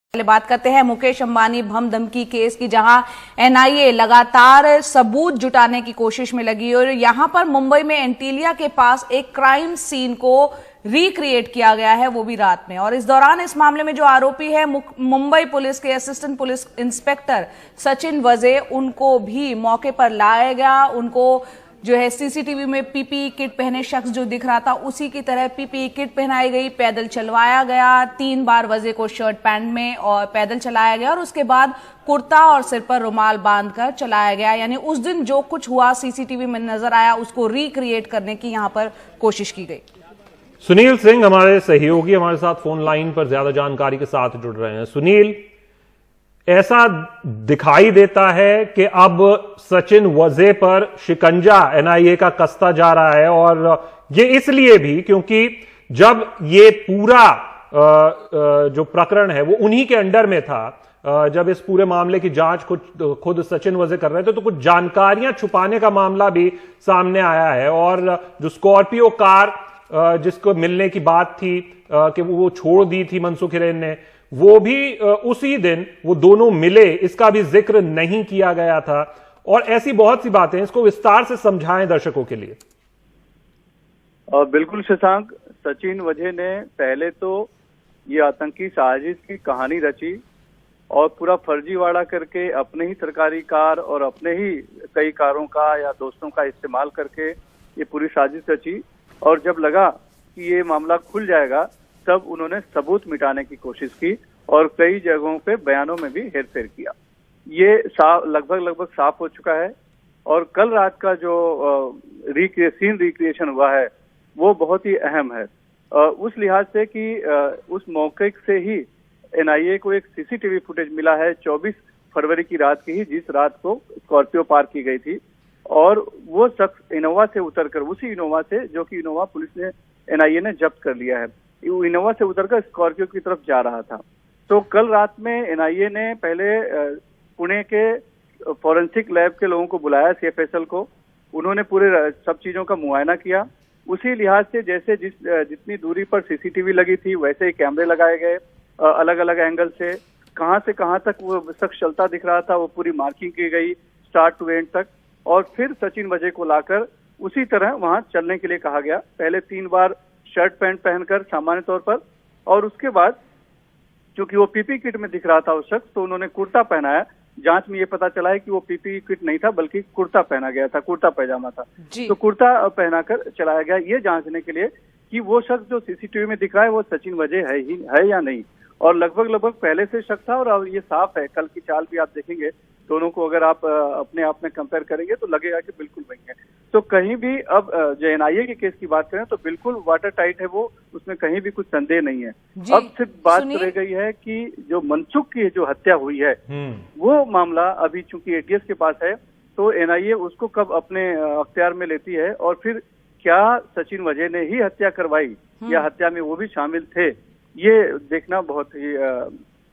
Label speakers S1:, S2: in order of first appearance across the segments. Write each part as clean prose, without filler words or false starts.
S1: पहले बात करते हैं मुकेश अंबानी बम धमकी केस की, जहां एनआईए लगातार सबूत जुटाने की कोशिश में लगी और यहां पर मुंबई में एंटीलिया के पास एक क्राइम सीन को रिक्रिएट किया गया है, वो भी रात में। और इस दौरान इस मामले में जो आरोपी है मुंबई पुलिस के असिस्टेंट पुलिस इंस्पेक्टर सचिन वजे, उनको भी मौके पर लाया गया। उनको जो है सीसीटीवी में पीपीई किट पहने शख्स जो दिख रहा था उसी की तरह पीपीई किट पहनाई गई, पैदल चलवाया गया। 3 बार वजे को शर्ट पैंट में और पैदल चलाया गया और उसके बाद कुर्ता और सिर पर रुमाल बांधकर चलाया गया। यानी उस दिन जो कुछ हुआ सीसीटीवी में नजर आया उसको रिक्रिएट करने की यहां पर कोशिश की गई।
S2: सुनील सिंह हमारे सहयोगी हमारे साथ फोन लाइन पर ज्यादा जानकारी के साथ जुड़ रहे हैं। सुनील, ऐसा दिखाई देता है कि अब सचिन वजे पर शिकंजा एनआईए का कसता जा रहा है, और ये इसलिए भी क्योंकि जब ये पूरा जो प्रकरण है वो उन्हीं के अंडर में था, जब इस पूरे मामले की जांच खुद सचिन वजे कर रहे थे, तो कुछ जानकारियां छुपाने का मामला भी सामने आया है। और जो स्कॉर्पियो कार जिसको मिलने की बात थी कि वो छोड़ दी थी मनसुख हिरेन ने, वो भी उसी दिन वो दोनों मिले, इसका भी जिक्र नहीं किया गया था। और ऐसी बहुत सी बातें, इसको विस्तार से समझाएं दर्शकों के लिए।
S3: बिल्कुल शशांक, सचिन वजे ने पहले तो ये आतंकी साजिश की कहानी रची और पूरा फर्जीवाड़ा करके अपने ही सरकारी कार और अपने ही कई कारों का या दोस्तों का इस्तेमाल करके ये पूरी साजिश रची। और जब लगा कि ये मामला खुल जाएगा तब उन्होंने सबूत मिटाने की कोशिश की और कई जगहों पे बयानों में भी हेरफेर किया। ये लगभग साफ हो चुका है। और कल रात का जो सीन रिक्रिएशन हुआ है वो बहुत ही अहम है उस लिहाज से कि उस मौके से ही एनआईए को एक सीसीटीवी फुटेज मिला है 24 फरवरी की रात की ही, जिस रात को स्कॉर्पियो पार्क की गई थी। और वो शख्स इनोवा से उतरकर, उसी इनोवा से जो कि इनोवा पुलिस ने एनआईए ने जब्त कर लिया है, इनोवा से उतरकर स्कॉर्पियो की तरफ जा रहा था। तो कल रात में एनआईए ने पहले पुणे के फॉरेंसिक लैब के लोगों को बुलाया, सीएफएसएल को। उन्होंने पूरे सब चीजों का मुआयना किया। उसी लिहाज से जैसे जितनी दूरी पर सीसीटीवी लगी थी वैसे ही कैमरे लगाए गए, अलग अलग एंगल से कहां तक वो शख्स चलता दिख रहा था वो पूरी मार्किंग की गई स्टार्ट टू एंड तक। और फिर सचिन वजे को लाकर उसी तरह वहां चलने के लिए कहा गया। पहले 3 बार शर्ट पैंट पहनकर सामान्य तौर पर, और उसके बाद क्योंकि वो पीपी किट में दिख रहा था उस शख्स, तो उन्होंने कुर्ता पहनाया। जांच में ये पता चला है कि वो पीपी किट नहीं था बल्कि कुर्ता पहना गया था, कुर्ता पैजामा था। तो कुर्ता पहनाकर चलाया गया ये जांचने के लिए कि वो शख्स जो सीसीटीवी में दिख रहा है वो सचिन वजे है या नहीं। और लगभग पहले से शक था। और ये साफ है, कल की चाल भी आप देखेंगे, दोनों को अगर आप अपने आप में कंपेयर करेंगे तो लगेगा कि बिल्कुल वही है। तो कहीं भी अब जो एनआईए के केस की बात करें तो बिल्कुल वाटर टाइट है वो, उसमें कहीं भी कुछ संदेह नहीं है। अब सिर्फ बात रह गई है कि जो मनसुख की जो हत्या हुई है वो मामला अभी चूंकि एटीएस के पास है, तो एनआईए उसको कब अपने अख्तियार में लेती है और फिर क्या सचिन वजे ने ही हत्या करवाई या हत्या में वो भी शामिल थे, ये देखना बहुत ही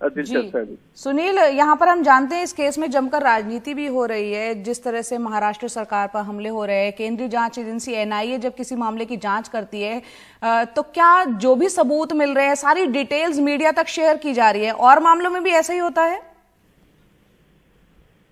S3: दिलचस्प है।
S1: सुनील, यहाँ पर हम जानते हैं इस केस में जमकर राजनीति भी हो रही है। जिस तरह से महाराष्ट्र सरकार पर हमले हो रहे हैं, केंद्रीय जांच एजेंसी एनआईए जब किसी मामले की जांच करती है तो क्या जो भी सबूत मिल रहे हैं सारी डिटेल्स मीडिया तक शेयर की जा रही है, और मामलों में भी ऐसा ही होता है?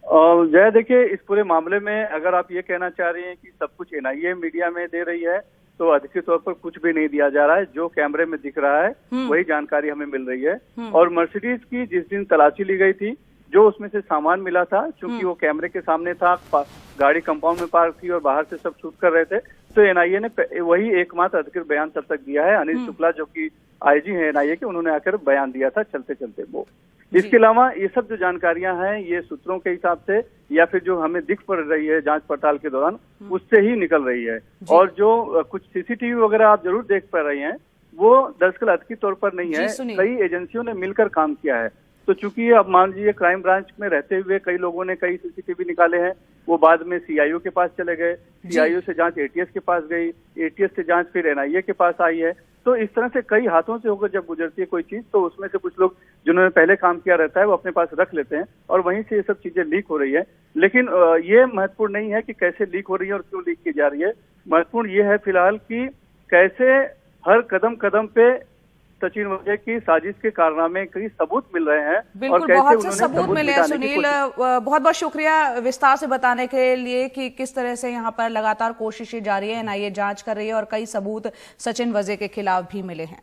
S3: जय, देखिए, इस पूरे मामले में अगर आप ये कहना चाह रही हैं कि सब कुछ एनआईए मीडिया में दे रही है तो अधिकृत तौर पर कुछ भी नहीं दिया जा रहा है। जो कैमरे में दिख रहा है वही जानकारी हमें मिल रही है। और मर्सिडीज की जिस दिन तलाशी ली गई थी, जो उसमें से सामान मिला था, क्योंकि वो कैमरे के सामने था, गाड़ी कंपाउंड में पार्क थी और बाहर से सब शूट कर रहे थे, तो एनआईए ने वही एकमात्र अधिकृत बयान तब तक दिया है। अनिल शुक्ला जो कि आईजी है एनआईए के, उन्होंने आकर बयान दिया था चलते चलते वो। इसके अलावा ये सब जो जानकारियां हैं ये सूत्रों के हिसाब से या फिर जो हमें दिख पड़ रही है जांच पड़ताल के दौरान उससे ही निकल रही है। और जो कुछ सीसीटीवी वगैरह आप जरूर देख पा रहे हैं वो दरअसल अधिकृत तौर पर नहीं है, कई एजेंसियों ने मिलकर काम किया है। तो चूंकि अब मान लीजिए क्राइम ब्रांच में रहते हुए कई लोगों ने कई सीसीटीवी निकाले हैं, वो बाद में सीआईओ के पास चले गए, सीआईओ से जांच एटीएस के पास गई, एटीएस से जांच फिर एनआईए के पास आई है। तो इस तरह से कई हाथों से होकर जब गुजरती है कोई चीज तो उसमें से कुछ लोग जिन्होंने पहले काम किया रहता है वो अपने पास रख लेते हैं और वहीं से ये सब चीजें लीक हो रही है। लेकिन ये महत्वपूर्ण नहीं है कि कैसे लीक हो रही है और क्यों लीक की जा रही है। महत्वपूर्ण ये है फिलहाल कि कैसे हर कदम कदम पे सचिन वजह की साजिश के कारनामे के सबूत मिल रहे हैं।
S1: बिल्कुल,
S3: और कैसे
S1: बहुत से
S3: उन्होंने
S1: सबूत मिले हैं
S3: मिटाने की
S1: सुनील। बहुत बहुत शुक्रिया विस्तार से बताने के लिए कि किस तरह से यहाँ पर लगातार कोशिशें जारी है, एनआईए जांच कर रही है और कई सबूत सचिन वजह के खिलाफ भी मिले हैं।